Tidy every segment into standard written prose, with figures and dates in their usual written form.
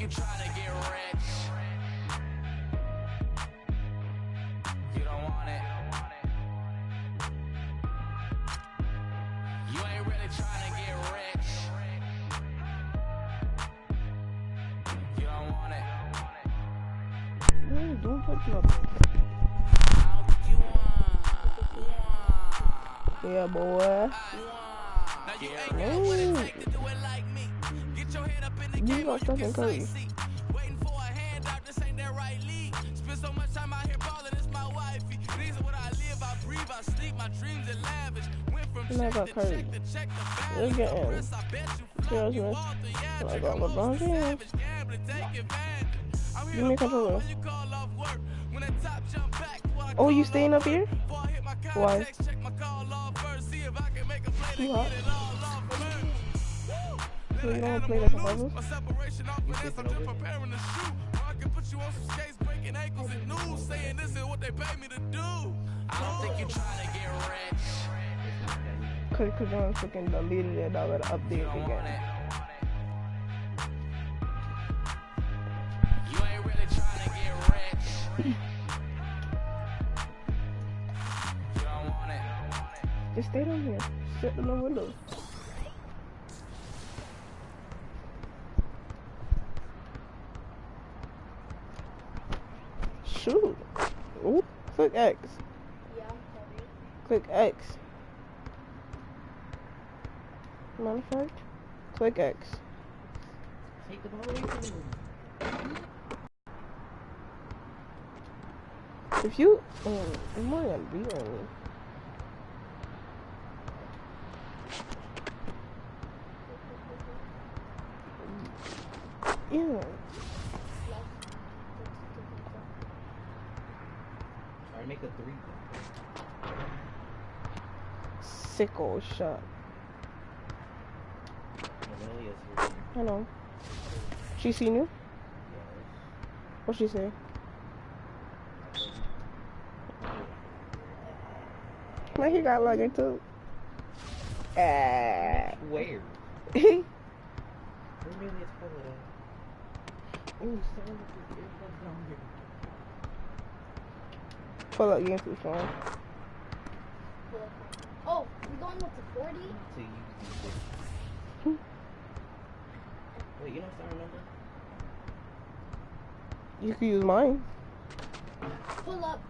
you trying to get rich. You don't want it. You ain't really trying to get rich. You don't want it. Don't touch nothing. I don't think you want. Yeah, boy. Now you ain't got what it take to do it like me. Get your head up in the game or you can sightsee. Waiting for a handout, this ain't that right league. Spend so much time out here balling, it's my wifey. These are what I live, I breathe, I sleep, my dreams are lavish. Went from check to check to check to balance. The risk, I bet you flop, you all through average. I'm mostly savage, gambling, take advantage. I'm here to ball when you call off work. When that top jump back, oh, you staying up here? Why? Check my call off first, see if I can make a play to get it all off first. So you don't play like a puzzle? My separation off of this, I'm just preparing to shoot. Or I can put you on some skates, breaking ankles and news, saying this is what they pay me to do. I don't think you trying to get rich. Cause you don't fucking deleted it, I gotta update it again. You ain't really trying to get rich. You don't want it. Just stay down here. Sit in the window. Shoot. Oop. Click X. Yeah, I'm sorry. Click X. Matter of fact, click X. Take the ball away from me. If you, I'm not gonna be on me. Yeah. Alright, make a 3. Sickle shot. Amelia's here. I know. She seen you? Yes. What'd she say? Like he got like it too. Where? Where Amelia's full of that? Oh, someone with his earbuds down here. Pull up game too strong. Oh, we're going up to 40? So you wait, you don't start remember? You could use mine. Pull up.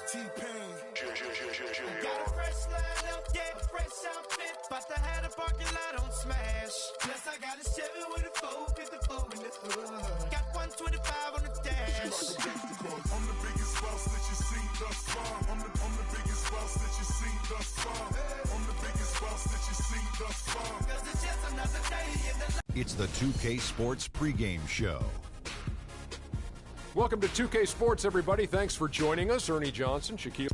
T-Pain. I got a fresh line up, yeah, fresh outfit. But I had a parking lot on smash. Plus I got a 7 with a 454 in the hood. Got 125 on the dash. I'm the biggest boss that you seen thus far. I'm the biggest boss that you seen thus far. I'm the biggest boss that you seen thus far. 'Cause it's just another day in the It's the 2K Sports pregame show. Welcome to 2K Sports, everybody. Thanks for joining us. Ernie Johnson, Shaquille.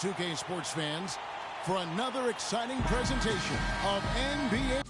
2K sports fans, for another exciting presentation of NBA.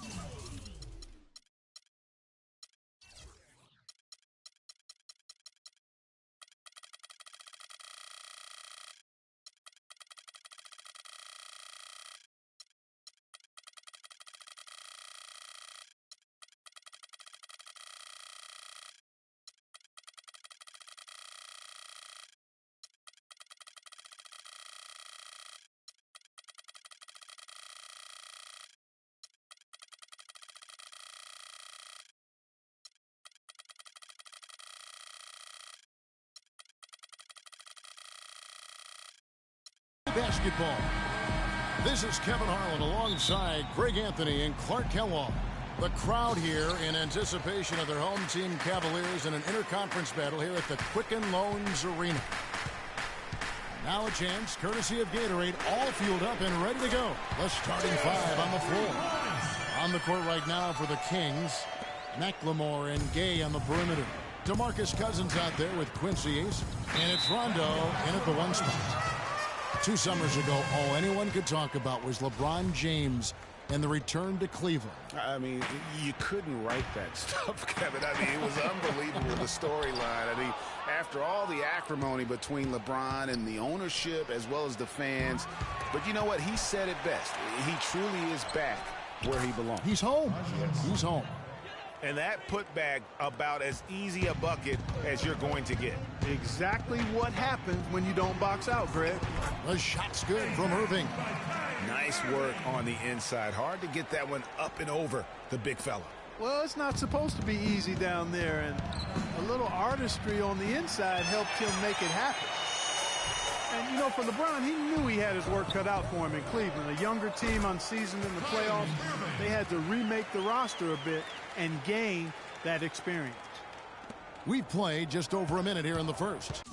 Basketball. This is Kevin Harlan alongside Greg Anthony and Clark Kellogg. The crowd here in anticipation of their home team Cavaliers in an interconference battle here at the Quicken Loans Arena. Now a chance, courtesy of Gatorade, all fueled up and ready to go. The starting five on the floor. On the court right now for the Kings, McLemore and Gay on the perimeter. DeMarcus Cousins out there with Quincy Ace, and it's Rondo in at the one spot. 2 summers ago, all anyone could talk about was LeBron James and the return to Cleveland. I mean, you couldn't write that stuff, Kevin. I mean, it was unbelievable, the storyline. I mean, after all the acrimony between LeBron and the ownership as well as the fans. But you know what? He said it best. He truly is back where he belongs. He's home. Yes. He's home. And that putback about as easy a bucket as you're going to get. Exactly what happens when you don't box out, Greg. The shot's good from Irving. Nice work on the inside. Hard to get that one up and over the big fella. Well, it's not supposed to be easy down there, and a little artistry on the inside helped him make it happen. And, you know, for LeBron, he knew he had his work cut out for him in Cleveland. A younger team unseasoned in the playoffs. They had to remake the roster a bit and gain that experience. We've played just over a minute here in the first.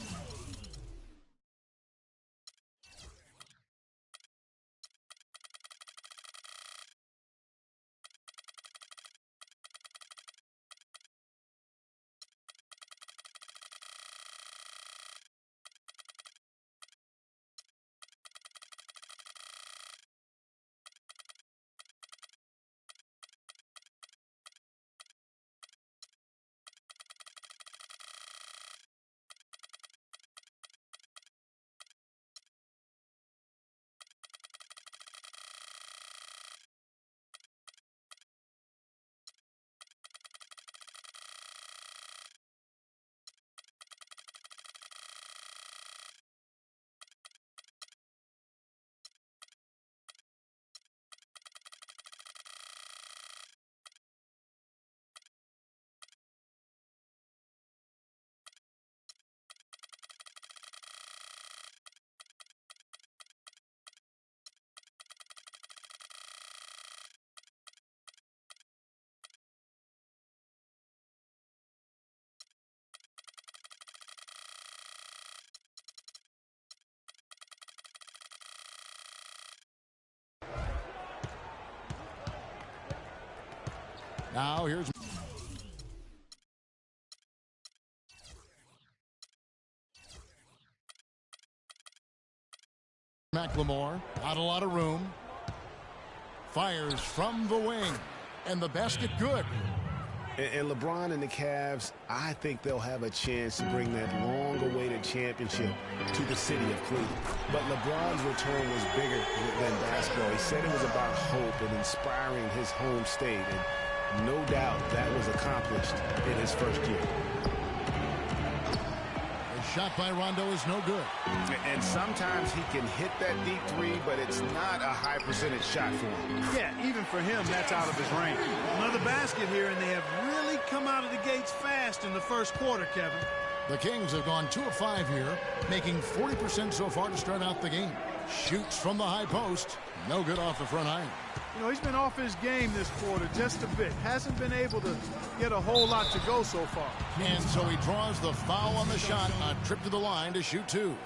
Now here's McLemore. Not a lot of room. Fires from the wing. And the basket good. And LeBron and the Cavs, I think they'll have a chance to bring that long-awaited championship to the city of Cleveland. But LeBron's return was bigger than basketball. He said it was about hope and inspiring his home state. And no doubt that was accomplished in his first year. The shot by Rondo is no good. And sometimes he can hit that deep three, but it's not a high percentage shot for him. Yeah, even for him, that's out of his range. Another basket here, and they have really come out of the gates fast in the first quarter, Kevin. The Kings have gone 2 of 5 here, making 40% so far to start out the game. Shoots from the high post. No good off the front iron. You know, he's been off his game this quarter just a bit. Hasn't been able to get a whole lot to go so far. And so he draws the foul on the shot. A trip to the line to shoot 2.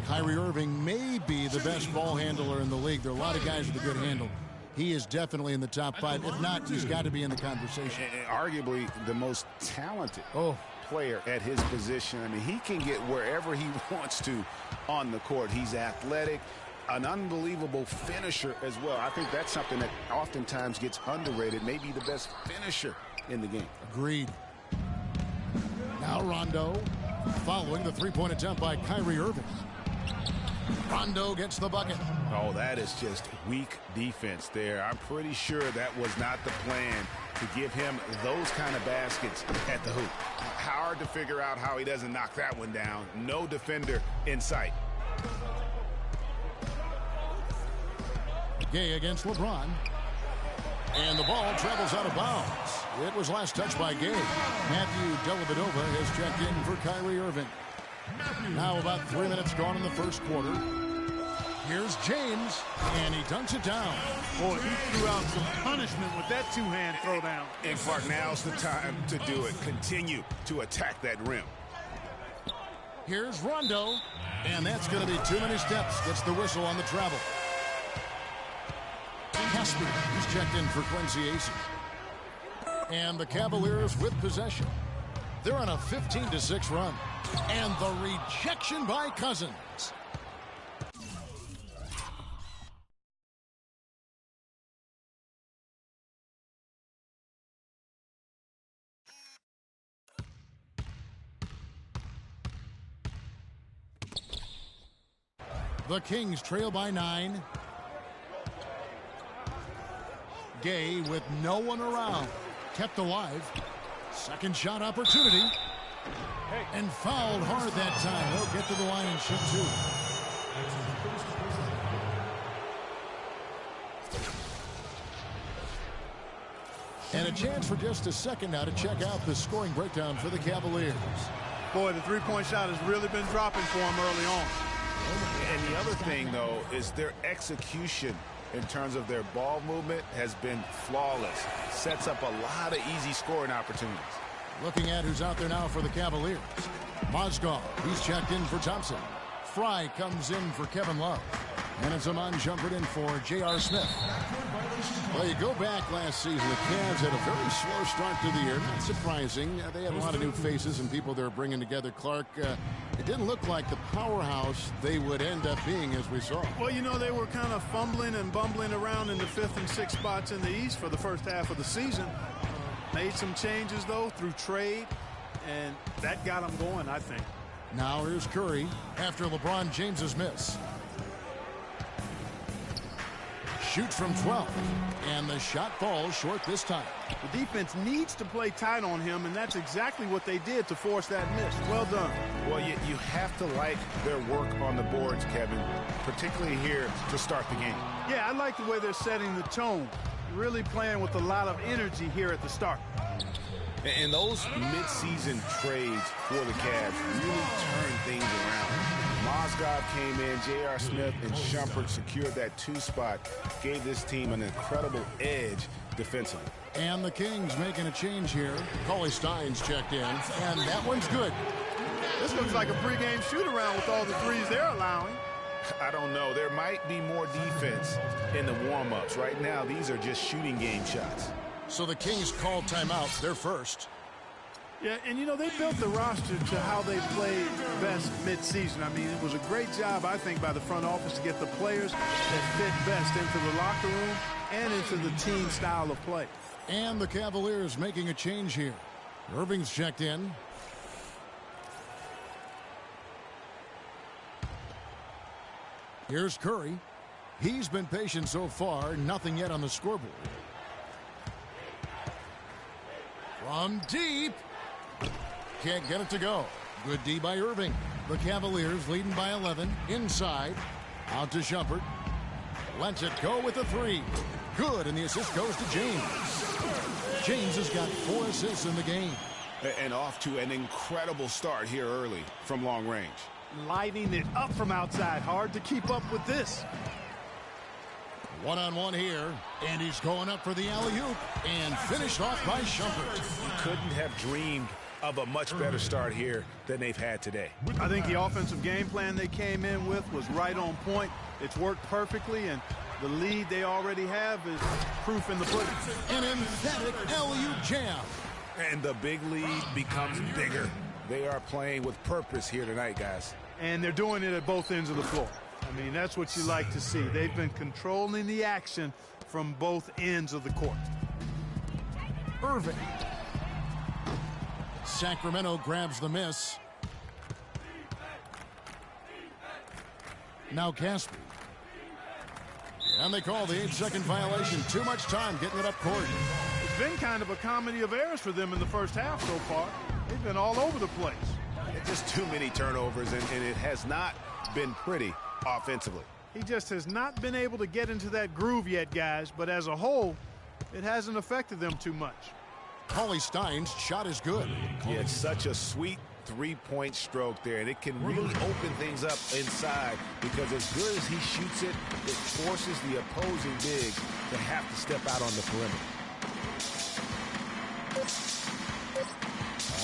Kyrie Irving may be the best ball handler in the league. There are a lot of guys with a good handle. He is definitely in the top 5. If not, he's got to be in the conversation. Arguably the most talented. Oh, player at his position. I mean, he can get wherever he wants to on the court. He's athletic, an unbelievable finisher as well. I think that's something that oftentimes gets underrated. Maybe the best finisher in the game. Agreed. Now Rondo following the three-point attempt by Kyrie Irving. Rondo gets the bucket. Oh, that is just weak defense there. I'm pretty sure that was not the plan to give him those kind of baskets at the hoop. Hard to figure out how he doesn't knock that one down. No defender in sight. Gay against LeBron. And the ball travels out of bounds. It was last touched by Gay. Matthew Dellavedova has checked in for Kyrie Irving. Now about 3 minutes gone in the first quarter. Here's James, and he dunks it down. Boy, he threw out some punishment with that two-hand throwdown. And Clark, now's the time to do it. Continue to attack that rim. Here's Rondo, and that's going to be too many steps. Gets the whistle on the travel. Caspi is checked in for Quincy Ace. And the Cavaliers with possession. They're on a 15-6 run. And the rejection by Cousins. The Kings trail by 9. Gay with no one around. Kept alive. Second shot opportunity. And fouled hard that time. They'll get to the line and shoot two. And a chance for just a second now to check out the scoring breakdown for the Cavaliers. Boy, the three-point shot has really been dropping for him early on. And the other thing, though, is their execution in terms of their ball movement has been flawless. Sets up a lot of easy scoring opportunities. Looking at who's out there now for the Cavaliers. Mozgov, he's checked in for Thompson. Fry comes in for Kevin Love. And it's Amon Shumpert in for J.R. Smith. Well, you go back last season, the Cavs had a very slow start to the year. Not surprising. They had a lot of new faces and people they're bringing together. Clark, it didn't look like the powerhouse they would end up being, as we saw. Well, you know, they were kind of fumbling and bumbling around in the 5th and 6th spots in the East for the first half of the season. Made some changes, though, through trade, and that got them going, I think. Now here's Curry after LeBron James's miss. Shoots from 12, and the shot falls short this time. The defense needs to play tight on him, and that's exactly what they did to force that miss. Well done. Well, you have to like their work on the boards, Kevin, particularly here to start the game. Yeah, I like the way they're setting the tone. Really playing with a lot of energy here at the start. And those mid-season trades for the Cavs really turned things around. Mozgov came in, J.R. Smith and Shumpert secured that 2 spot, gave this team an incredible edge defensively. And the Kings making a change here. Cauley Stein's checked in, and that one's good. This looks like a pregame shoot-around with all the threes they're allowing. I don't know. There might be more defense in the warm-ups. Right now, these are just shooting game shots. So the Kings called timeout. They're first. Yeah, and you know, they built the roster to how they played best mid-season. I mean, it was a great job, I think, by the front office to get the players that fit best into the locker room and into the team style of play. And the Cavaliers making a change here. Irving's checked in. Here's Curry. He's been patient so far. Nothing yet on the scoreboard. From deep. Can't get it to go. Good D by Irving. The Cavaliers leading by 11. Inside. Out to Shumpert. Lets it go with the 3. Good, and the assist goes to James. James has got 4 assists in the game. And off to an incredible start here early from long range. Lighting it up from outside. Hard to keep up with this. One-on-one here, and he's going up for the alley-oop, and finished off by Shumpert. You couldn't have dreamed of a much better start here than they've had today. I think the offensive game plan they came in with was right on point. It's worked perfectly, and the lead they already have is proof in the pudding. An emphatic alley-oop jam. And the big lead becomes bigger They are playing with purpose here tonight, guys. And they're doing it at both ends of the floor. I mean, that's what you like to see. They've been controlling the action from both ends of the court. Irving. Sacramento grabs the miss. Now Caspi. And they call the 8-second violation. Too much time getting it up court. It's been kind of a comedy of errors for them in the first half so far. They've been all over the place. Just too many turnovers, and it has not been pretty offensively. He just has not been able to get into that groove yet, guys. But as a whole, it hasn't affected them too much. Cauley Stein's shot is good. Yeah, it's such a sweet three-point stroke there, and it can really open things up inside because as good as he shoots it, it forces the opposing bigs to have to step out on the perimeter.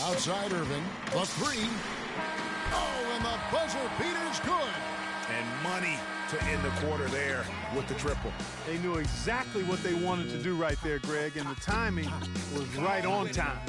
Outside Irving, the three. Oh, and the buzzer beater's good. And money to end the quarter there with the triple. They knew exactly what they wanted to do right there, Greg, and the timing was right on time.